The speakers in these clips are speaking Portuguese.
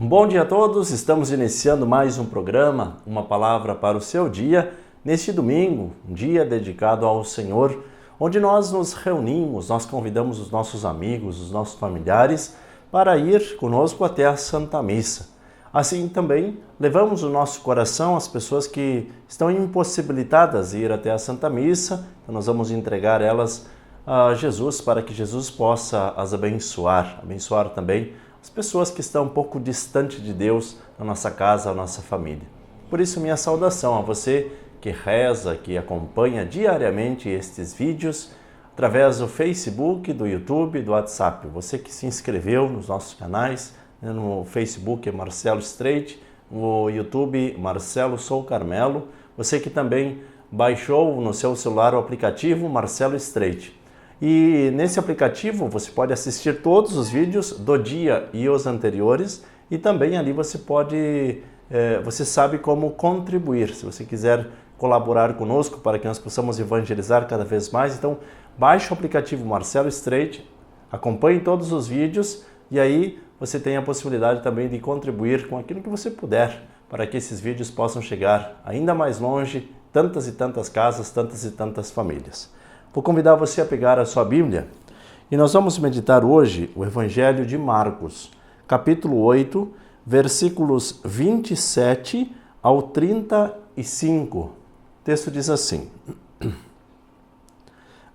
Um bom dia a todos, estamos iniciando mais um programa, uma palavra para o seu dia, neste domingo, um dia dedicado ao Senhor, onde nós nos reunimos, nós convidamos os nossos amigos, os nossos familiares para ir conosco até a Santa Missa. Assim também levamos o nosso coração às pessoas que estão impossibilitadas de ir até a Santa Missa, então nós vamos entregar elas a Jesus para que Jesus possa as abençoar também as pessoas que estão um pouco distante de Deus na nossa casa, na nossa família. Por isso, minha saudação a você que reza, que acompanha diariamente estes vídeos através do Facebook, do YouTube, do WhatsApp. Você que se inscreveu nos nossos canais, no Facebook é Marcelo Streit, no YouTube Marcelo Sou Carmelo. Você que também baixou no seu celular o aplicativo Marcelo Streit. E nesse aplicativo você pode assistir todos os vídeos do dia e os anteriores, e também ali você você sabe como contribuir, se você quiser colaborar conosco para que nós possamos evangelizar cada vez mais. Então baixe o aplicativo Marcelo Streit, acompanhe todos os vídeos e aí você tem a possibilidade também de contribuir com aquilo que você puder para que esses vídeos possam chegar ainda mais longe, tantas e tantas casas, tantas e tantas famílias. Vou convidar você a pegar a sua Bíblia e nós vamos meditar hoje o Evangelho de Marcos, capítulo 8, versículos 27 ao 35. O texto diz assim: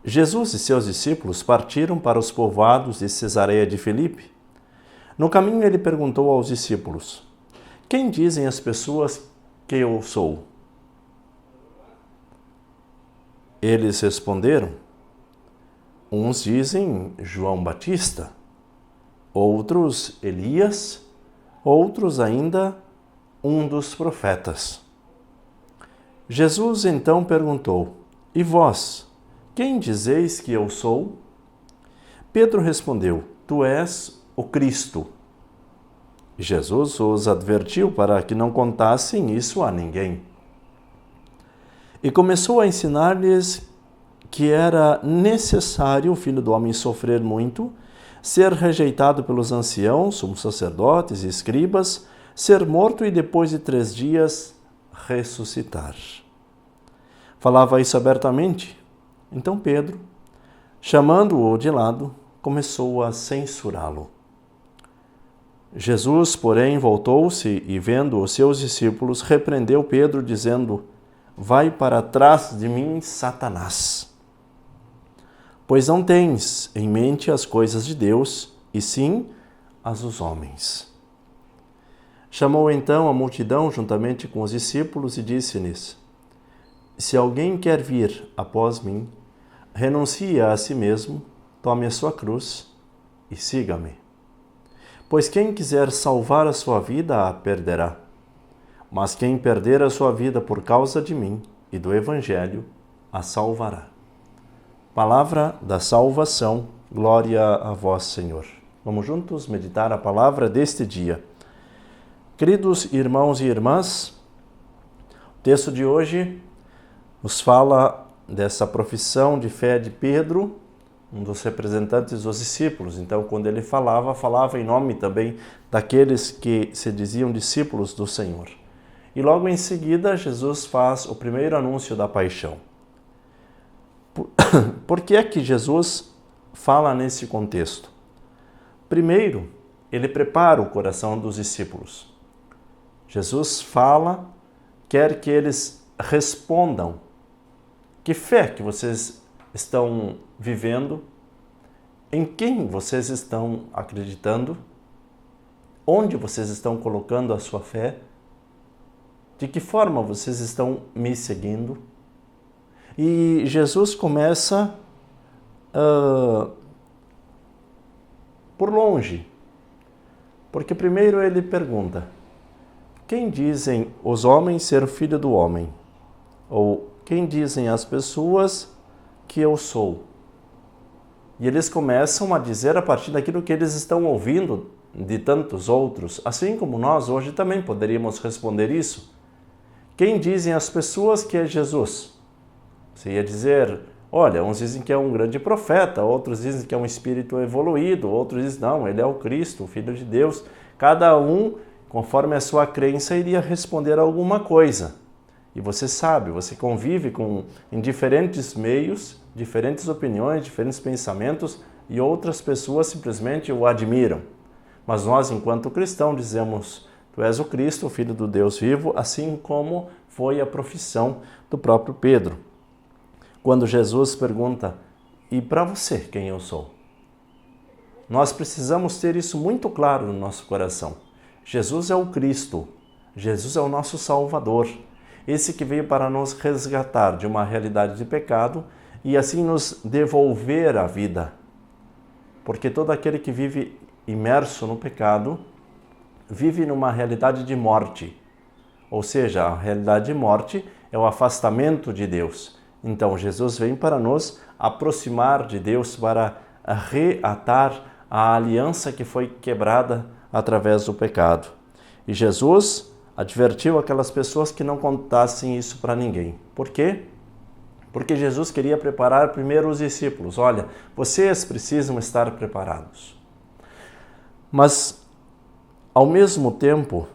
Jesus e seus discípulos partiram para os povoados de Cesareia de Filipe. No caminho ele perguntou aos discípulos: quem dizem as pessoas que eu sou? Eles responderam: uns dizem João Batista, outros Elias, outros ainda um dos profetas. Jesus então perguntou: e vós, quem dizeis que eu sou? Pedro respondeu: tu és o Cristo. Jesus os advertiu para que não contassem isso a ninguém. E começou a ensinar-lhes que era necessário o Filho do Homem sofrer muito, ser rejeitado pelos anciãos, sumos sacerdotes e escribas, ser morto e depois de 3 dias ressuscitar. Falava isso abertamente. Então Pedro, chamando-o de lado, começou a censurá-lo. Jesus, porém, voltou-se e, vendo os seus discípulos, repreendeu Pedro, dizendo: vai para trás de mim, Satanás, pois não tens em mente as coisas de Deus, e sim as dos homens. Chamou então a multidão juntamente com os discípulos e disse-lhes: se alguém quer vir após mim, renuncie a si mesmo, tome a sua cruz e siga-me. Pois quem quiser salvar a sua vida a perderá. Mas quem perder a sua vida por causa de mim e do Evangelho, a salvará. Palavra da salvação, glória a vós, Senhor. Vamos juntos meditar a palavra deste dia. Queridos irmãos e irmãs, o texto de hoje nos fala dessa profissão de fé de Pedro, um dos representantes dos discípulos. Então, quando ele falava em nome também daqueles que se diziam discípulos do Senhor. E logo em seguida, Jesus faz o primeiro anúncio da paixão. Por que é que Jesus fala nesse contexto? Primeiro, ele prepara o coração dos discípulos. Jesus fala, quer que eles respondam. Que fé que vocês estão vivendo? Em quem vocês estão acreditando? Onde vocês estão colocando a sua fé? De que forma vocês estão me seguindo? E Jesus começa por longe, porque primeiro ele pergunta: quem dizem os homens ser o Filho do Homem? Ou quem dizem as pessoas que eu sou? E eles começam a dizer a partir daquilo que eles estão ouvindo de tantos outros, assim como nós hoje também poderíamos responder isso. Quem dizem as pessoas que é Jesus? Você ia dizer, olha, uns dizem que é um grande profeta, outros dizem que é um espírito evoluído, outros dizem, não, ele é o Cristo, o Filho de Deus. Cada um conforme a sua crença, iria responder alguma coisa. E você sabe, você convive em diferentes meios, diferentes opiniões, diferentes pensamentos, e outras pessoas simplesmente o admiram. Mas nós, enquanto cristãos, dizemos: Tu és o Cristo, o Filho do Deus vivo, assim como foi a profissão do próprio Pedro. Quando Jesus pergunta: E para você, quem eu sou? Nós precisamos ter isso muito claro no nosso coração. Jesus é o Cristo, Jesus é o nosso Salvador, esse que veio para nos resgatar de uma realidade de pecado e assim nos devolver a vida. Porque todo aquele que vive imerso no pecado vive numa realidade de morte. Ou seja, a realidade de morte é o afastamento de Deus. Então, Jesus vem para nos aproximar de Deus, para reatar a aliança que foi quebrada através do pecado. E Jesus advertiu aquelas pessoas que não contassem isso para ninguém. Por quê? Porque Jesus queria preparar primeiro os discípulos. Olha, vocês precisam estar preparados. Mas, ao mesmo tempo,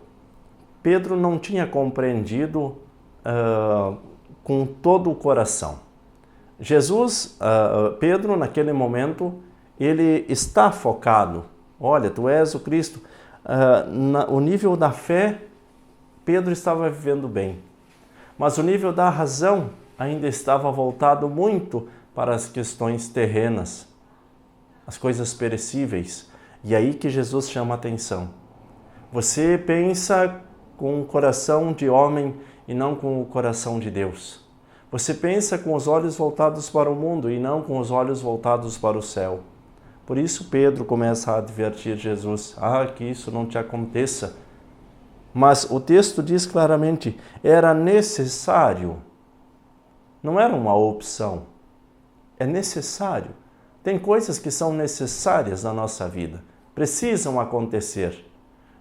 Pedro não tinha compreendido com todo o coração. Pedro, naquele momento, ele está focado. Olha, tu és o Cristo. O nível da fé, Pedro estava vivendo bem. Mas o nível da razão ainda estava voltado muito para as questões terrenas, as coisas perecíveis. E aí que Jesus chama a atenção. Você pensa com o coração de homem e não com o coração de Deus. Você pensa com os olhos voltados para o mundo e não com os olhos voltados para o céu. Por isso Pedro começa a advertir Jesus: que isso não te aconteça. Mas o texto diz claramente, era necessário. Não era uma opção. É necessário. Tem coisas que são necessárias na nossa vida. Precisam acontecer.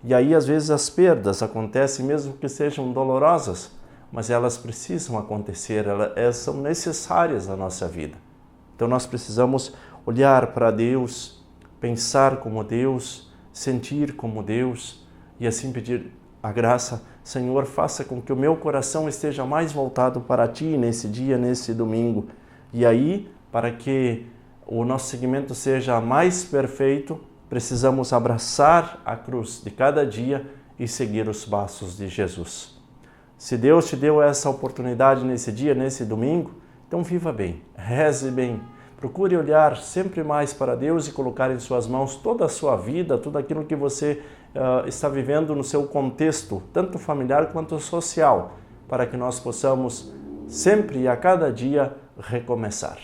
E aí, às vezes, as perdas acontecem, mesmo que sejam dolorosas, mas elas precisam acontecer, elas são necessárias na nossa vida. Então, nós precisamos olhar para Deus, pensar como Deus, sentir como Deus e assim pedir a graça: Senhor, faça com que o meu coração esteja mais voltado para Ti nesse dia, nesse domingo. E aí, para que o nosso seguimento seja mais perfeito, precisamos abraçar a cruz de cada dia e seguir os passos de Jesus. Se Deus te deu essa oportunidade nesse dia, nesse domingo, então viva bem, reze bem, procure olhar sempre mais para Deus e colocar em suas mãos toda a sua vida, tudo aquilo que você está vivendo no seu contexto, tanto familiar quanto social, para que nós possamos sempre e a cada dia recomeçar.